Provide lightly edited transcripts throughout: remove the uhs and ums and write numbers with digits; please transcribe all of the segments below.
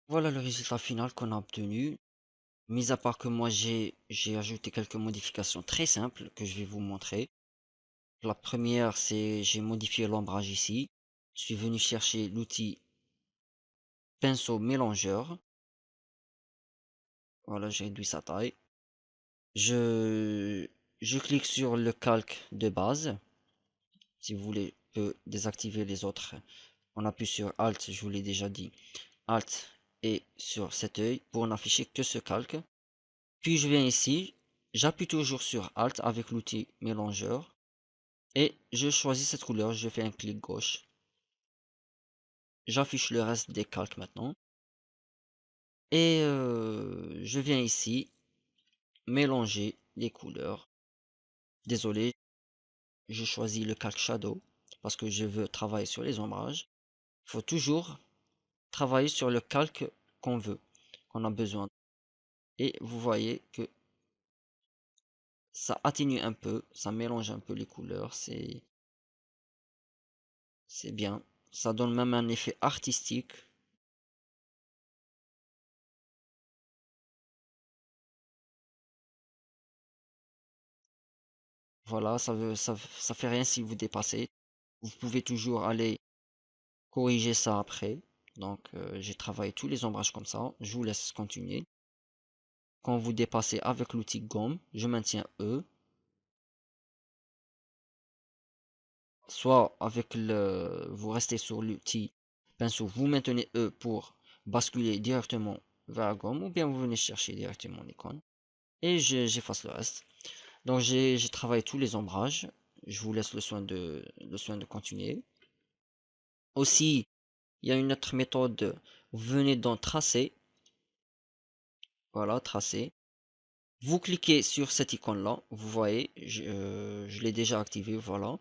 Voilà le résultat final qu'on a obtenu. Mis à part que moi j'ai ajouté quelques modifications très simples que je vais vous montrer. La première, c'est j'ai modifié l'ombrage ici. Je suis venu chercher l'outil pinceau mélangeur. Voilà, j'ai réduit sa taille. Je, je clique sur le calque de base. Si vous voulez, je peux désactiver les autres. On appuie sur Alt, je vous l'ai déjà dit. Alt et sur cet œil pour n'afficher que ce calque. Puis je viens ici, j'appuie toujours sur Alt avec l'outil mélangeur et je choisis cette couleur, je fais un clic gauche. J'affiche le reste des calques maintenant. Et je viens ici mélanger les couleurs. Désolé, je choisis le calque Shadow parce que je veux travailler sur les ombrages. Il faut toujours travailler sur le calque qu'on veut, qu'on a besoin. Et vous voyez que ça atténue un peu, ça mélange un peu les couleurs, c'est bien. Ça donne même un effet artistique. Voilà, ça fait rien si vous dépassez. Vous pouvez toujours aller corriger ça après. Donc, j'ai travaillé tous les ombrages comme ça. Je vous laisse continuer. Quand vous dépassez avec l'outil gomme, je maintiens E. Soit avec vous restez sur l'outil pinceau, vous maintenez E pour basculer directement vers la gomme, ou bien vous venez chercher directement l'icône. Et j'efface le reste. Donc, j'ai travaillé tous les ombrages. Je vous laisse le soin de continuer. Aussi, il y a une autre méthode. Vous venez dans tracer. Voilà, tracer. Vous cliquez sur cette icône-là. Vous voyez, je l'ai déjà activé. Voilà.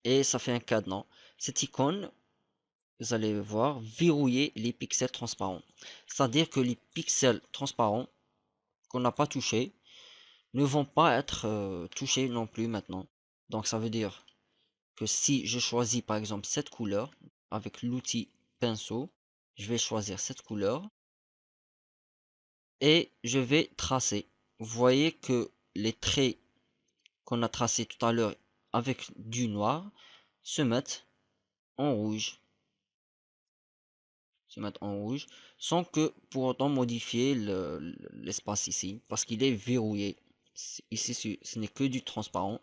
Et ça fait un cadenas. Cette icône, vous allez voir, verrouiller les pixels transparents. C'est-à-dire que les pixels transparents qu'on n'a pas touchés ne vont pas être touchés non plus maintenant. Donc ça veut dire que si je choisis par exemple cette couleur avec l'outil pinceau, je vais choisir cette couleur et je vais tracer. Vous voyez que les traits qu'on a tracés tout à l'heure avec du noir se mettent en rouge, sans que pour autant modifier l'espace ici, parce qu'il est verrouillé. Ici, ce n'est que du transparent.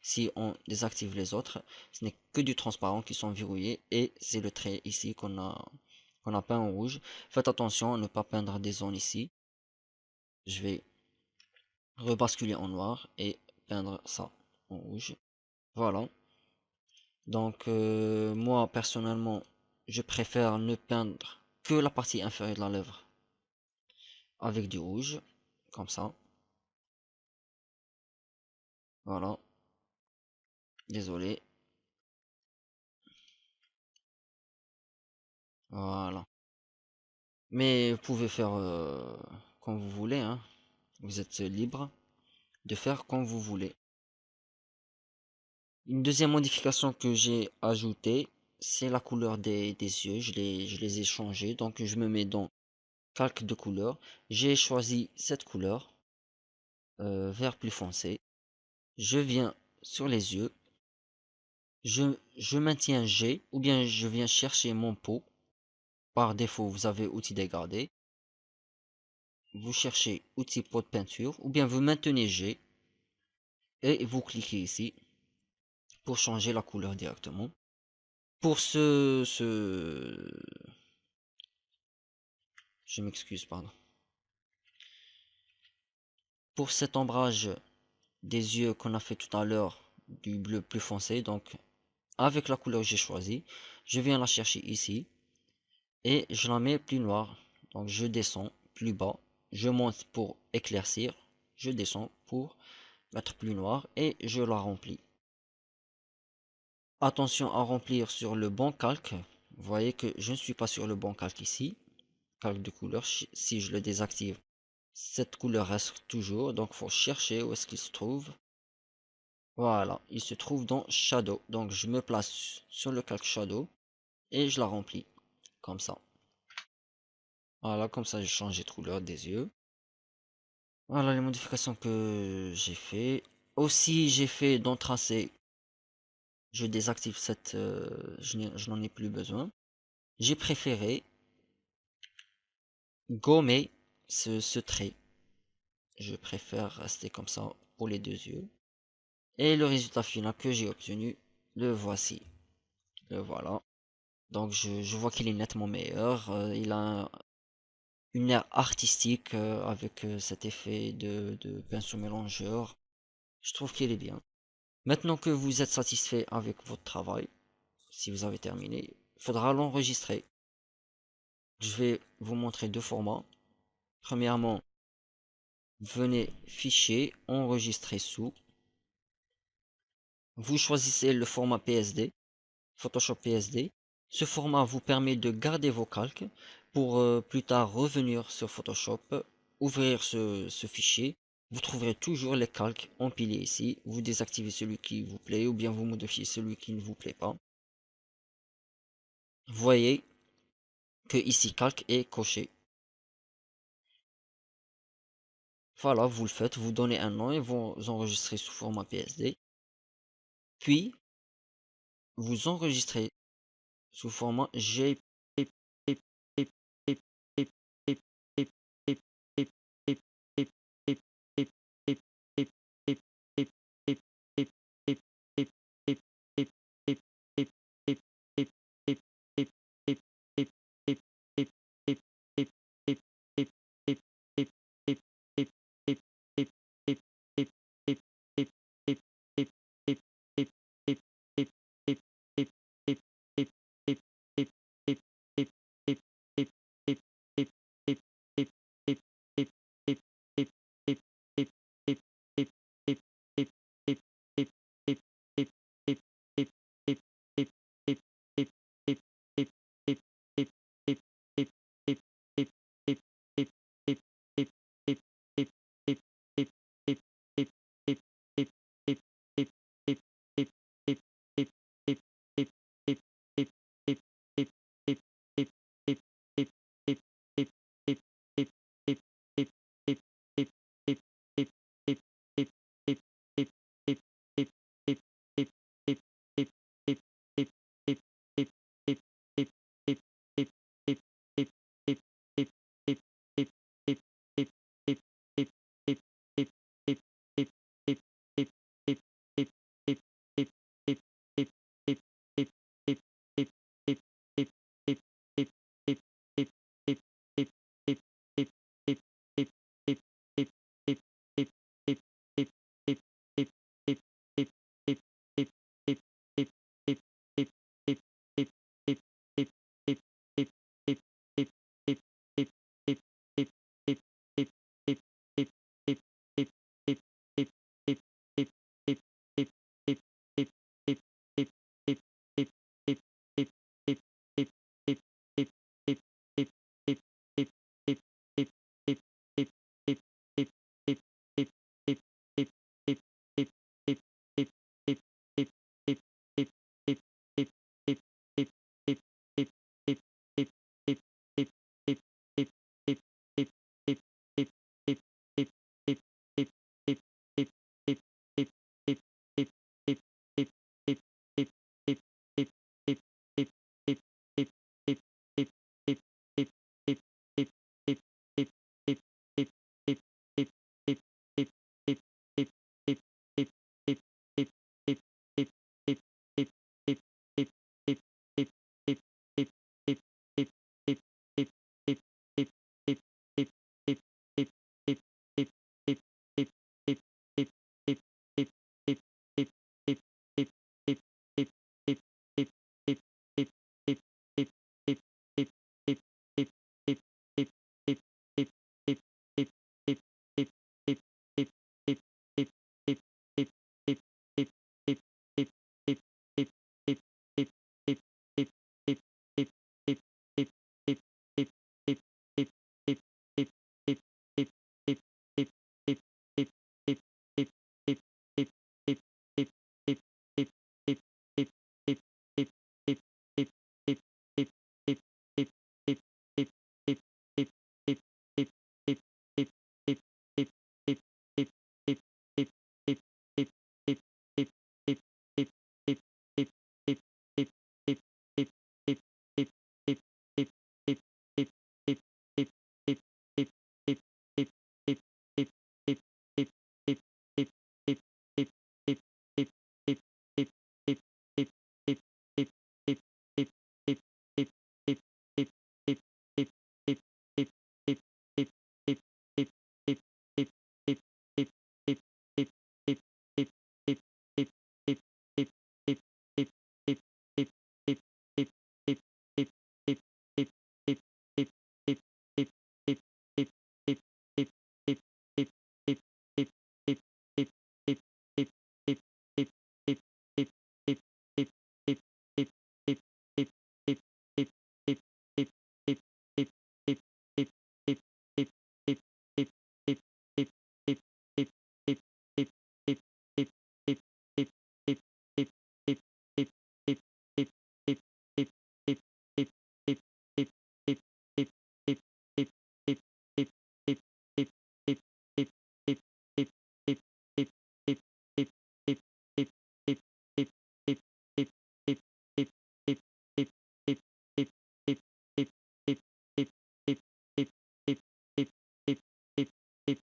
Si on désactive les autres, ce n'est que du transparent qui sont verrouillés et c'est le trait ici qu'on a peint en rouge. Faites attention à ne pas peindre des zones ici. Je vais rebasculer en noir et peindre ça en rouge. Voilà. Donc moi personnellement, je préfère ne peindre que la partie inférieure de la lèvre avec du rouge, comme ça. Voilà. Désolé. Voilà. Mais vous pouvez faire comme vous voulez, hein. Vous êtes libre de faire comme vous voulez. Une deuxième modification que j'ai ajoutée, c'est la couleur des yeux. Je les ai changés. Donc je me mets dans calque de couleur. J'ai choisi cette couleur, vert plus foncé. Je viens sur les yeux. Je maintiens G ou bien je viens chercher mon pot. Par défaut, vous avez outil dégradé. Vous cherchez outil pot de peinture ou bien vous maintenez G et vous cliquez ici pour changer la couleur directement. Pour je m'excuse, pardon. Pour cet ombrage des yeux qu'on a fait tout à l'heure du bleu plus foncé, donc avec la couleur que j'ai choisie, je viens la chercher ici et je la mets plus noire. Donc je descends plus bas, je monte pour éclaircir, je descends pour mettre plus noir et je la remplis. Attention à remplir sur le bon calque. Vous voyez que je ne suis pas sur le bon calque ici. Calque de couleur, si je le désactive, cette couleur reste toujours. Donc il faut chercher où est-ce qu'il se trouve. Voilà, il se trouve dans Shadow. Donc je me place sur le calque Shadow et je la remplis comme ça. Voilà, comme ça j'ai changé de couleur des yeux. Voilà les modifications que j'ai fait. Aussi j'ai fait dans tracé, je désactive cette, je n'en ai plus besoin. J'ai préféré gommer ce trait. Je préfère rester comme ça pour les deux yeux. Et le résultat final que j'ai obtenu, le voici. Le voilà. Donc je vois qu'il est nettement meilleur. Il a une aire artistique avec cet effet de pinceau mélangeur. Je trouve qu'il est bien. Maintenant que vous êtes satisfait avec votre travail, si vous avez terminé, il faudra l'enregistrer. Je vais vous montrer deux formats. Premièrement, venez fichier, enregistrer sous. Vous choisissez le format PSD, Photoshop PSD. Ce format vous permet de garder vos calques pour plus tard revenir sur Photoshop, ouvrir ce fichier. Vous trouverez toujours les calques empilés ici. Vous désactivez celui qui vous plaît ou bien vous modifiez celui qui ne vous plaît pas. Vous voyez que ici calque est coché. Voilà, vous le faites, vous donnez un nom et vous enregistrez sous format PSD. Puis, vous enregistrez sous format JPEG.